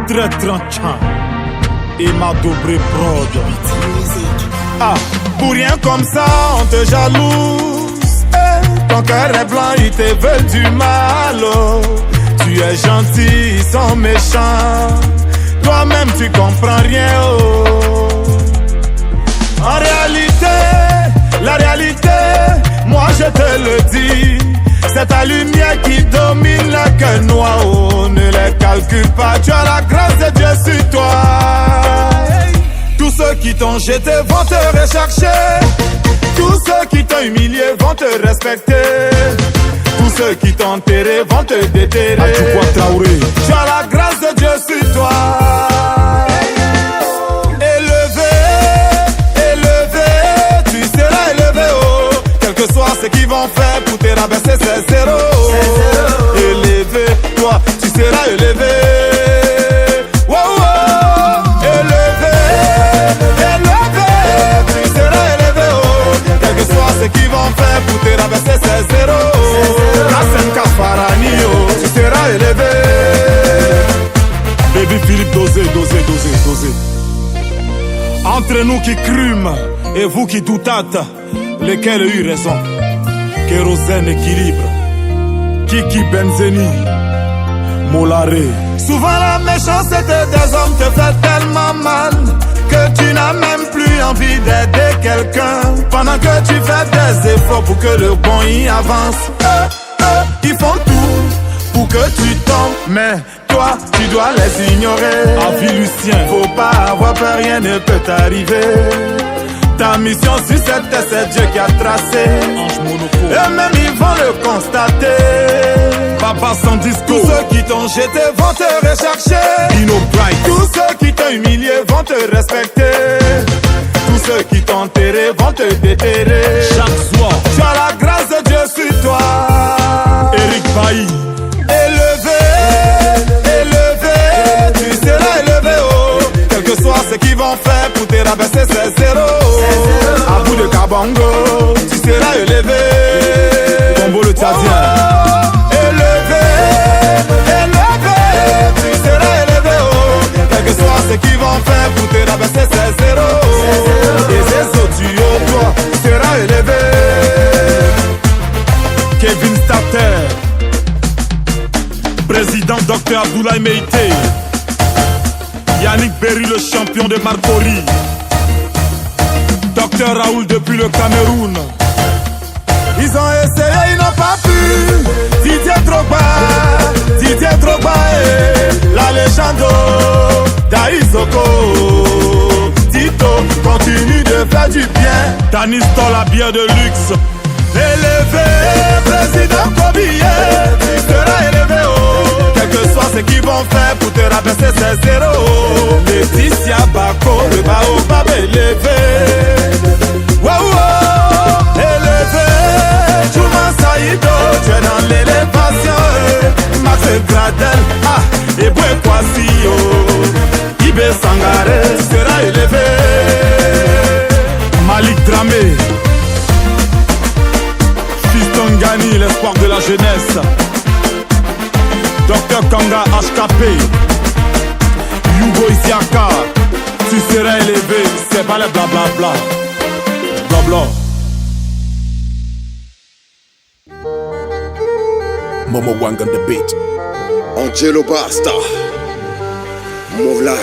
très tranquille. Et ma double prod. Ah, pour rien comme ça, on te jalouse. Ton cœur est blanc, ils te veulent du mal. Oh. Tu es gentil, ils sont méchants. Toi-même, tu comprends rien. Oh. En réalité, la réalité, moi je te le dis. C'est ta lumière qui domine le cœur noir. Oh, ne les calcule pas, tu as la grâce de Dieu sur toi. Tous ceux qui t'ont jeté vont te rechercher. Tous ceux qui t'ont humilié vont te respecter. Tous ceux qui t'ont enterré vont te déterrer. Tu as la grâce de Dieu sur toi. Élevé, élevé, tu seras élevé. Oh. Quel que soit ce qu'ils vont faire pour te rabaisser, c'est zéro. Élevé, toi, tu seras élevé. Qui vont faire pour te rabaisser c'est zéro. Hassan Kafarani, tu seras élevé. Baby Philippe, dosez. Entre nous qui crûmes et vous qui doutâtes, lesquels ont eu raison? Kérosène équilibre, Kiki Benzeni, Molaré. Souvent la méchanceté des hommes te fait tellement mal que tu n'as même plus envie d'aider quelqu'un. Pendant que tu fais des efforts pour que le bon y avance. Ils font tout pour que tu tombes, mais toi tu dois les ignorer. Avis Lucien, faut pas avoir peur, rien ne peut t'arriver. Ta mission sur cette terre, c'est Dieu qui a tracé. Eux-mêmes ils vont le constater. Papa sans disco. Tous ceux qui t'ont jeté vont te rechercher. Dino Bright. Tous ceux qui t'ont humilié vont te respecter. Tous ceux qui t'ont enterré vont te déterrer. Chaque soir, tu as la grâce de Dieu sur toi. Eric Bailly. Élevé, élevé, tu seras élevé. Oh. Quel que soit ce qu'ils vont faire pour te rabaisser, c'est zéro. À bout de Kabongo, tu seras élevé. Combo le Tchadien. Ce qu'ils vont faire pour te rabaisser c'est zéro. Et ces autres tuyaux, toi, tu seras élevé. Kevin Stater, président Dr Abdoulaye Meïté, Yannick Berry le champion de Marcory, Dr Raoul depuis le Cameroun. Ils ont essayé, ils n'ont pas pu. Didier Drogba et la légende Daïsoko. Tito continue de faire du bien. Tanis dans la bière de luxe. Élevé, président Kobiye, tu seras élevé. Oh. Quel que soit ce qu'ils vont faire pour te rabaisser, c'est zéro. Laetitia Bako, le baobab élevé. Wow, élevé. Chouma Saïdo, tu es dans l'élévation. Max Gradel, et Boué Kwasio. Ibe Sangare, tu seras élevé. Malik Dramé, Fiston Gani, l'espoir de la jeunesse. Dr Kanga HKP, Yugo Isiaka, tu seras élevé. C'est pas le blablabla. Blabla. Momo Wang on the beat. Angelo Basta, Moulare.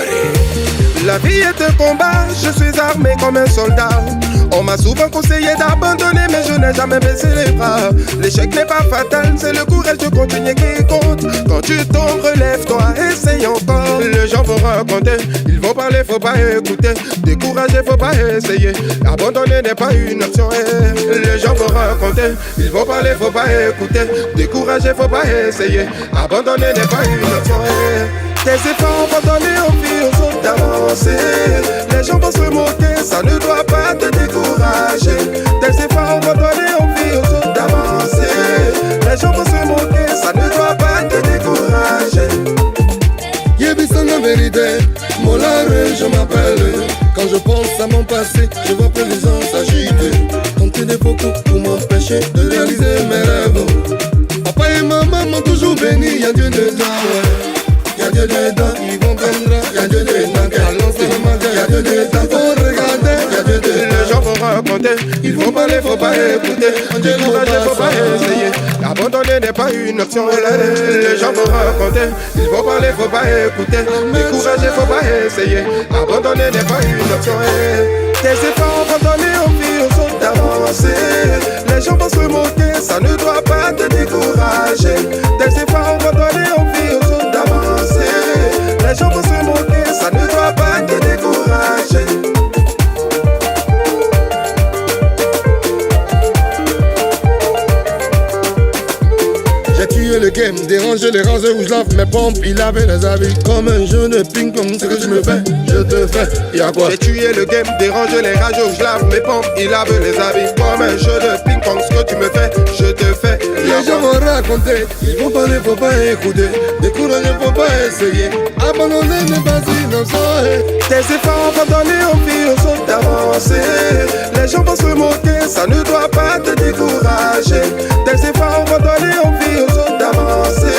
La vie est un combat, je suis armé comme un soldat. On m'a souvent conseillé d'abandonner, mais je n'ai jamais baissé les bras. L'échec n'est pas fatal, c'est le courage de continuer qui compte. Quand tu tombes, relève-toi, essaye encore. Les gens vont raconter, ils vont parler, faut pas écouter. Décourager, faut pas essayer. Abandonner n'est pas une option. Les gens vont raconter, ils vont parler, faut pas écouter. Décourager, faut pas essayer. Abandonner n'est pas une option. Tes efforts vont donner envie aux autres d'avancer. Les gens vont se moquer, ça ne doit pas te décourager. Tes efforts vont donner envie aux autres d'avancer. Les gens vont se moquer, ça ne doit pas te décourager. Yébissant la vérité, Moulare, je m'appelle. Quand je pense à mon passé, je vois que les gens s'agitent. Tenter des faux coups pour m'empêcher de réaliser mes rêves. Papa et maman m'ont toujours béni, y'a Dieu dedans, ouais. Y'a Dieu dedans, ils vont prendre raconter. Il faut parler, faut pas écouter. Décourager, faut pas essayer. Abandonner n'est pas une option. Les gens vont raconter. Il faut parler, faut pas écouter. Décourager, faut pas essayer. Abandonner n'est pas une option. Tes efforts vont donner envie aux autres d'avancer. Les gens vont se moquer, ça ne doit pas te décourager. Tes efforts vont donner envie aux autres d'avancer. Les gens vont se moquer, ça ne doit pas te décourager. J'ai tué le game, dérangé les rangs où je lave mes pompes. Il avait les habits comme un jeu de ping-pong. Ce que tu me fais, je te fais. Y'a quoi? J'ai tué le game, dérangé les rages où je lave mes pompes. Il avait les habits comme un jeu de ping-pong. Ce que tu me fais, je te fais. Les gens vont raconter, ils vont parler, faut pas écouter. Décourager, faut pas essayer. Abandonner n'est pas une option. Tes efforts vont donner envie aux autres d'avancer. Les gens vont se moquer, ça ne doit pas te décourager. Tes efforts vont donner envie aux autres d'avancer.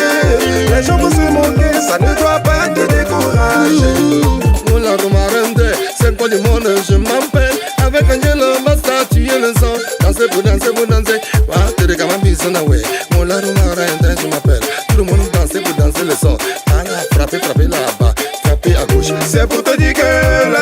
Les gens vont se moquer, ça ne doit pas te décourager. Moula Romarende, c'est quoi du monde, je m'appelle. Avec un dieu, basta, tu es le sang. Danser pour danser, pour danser. T'es de Gamabis, on a ouais. Moula Romarende, je m'appelle. Tout le monde danser pour danser le son. Frapper, frapper là-bas, frapper à gauche. C'est pour te dire que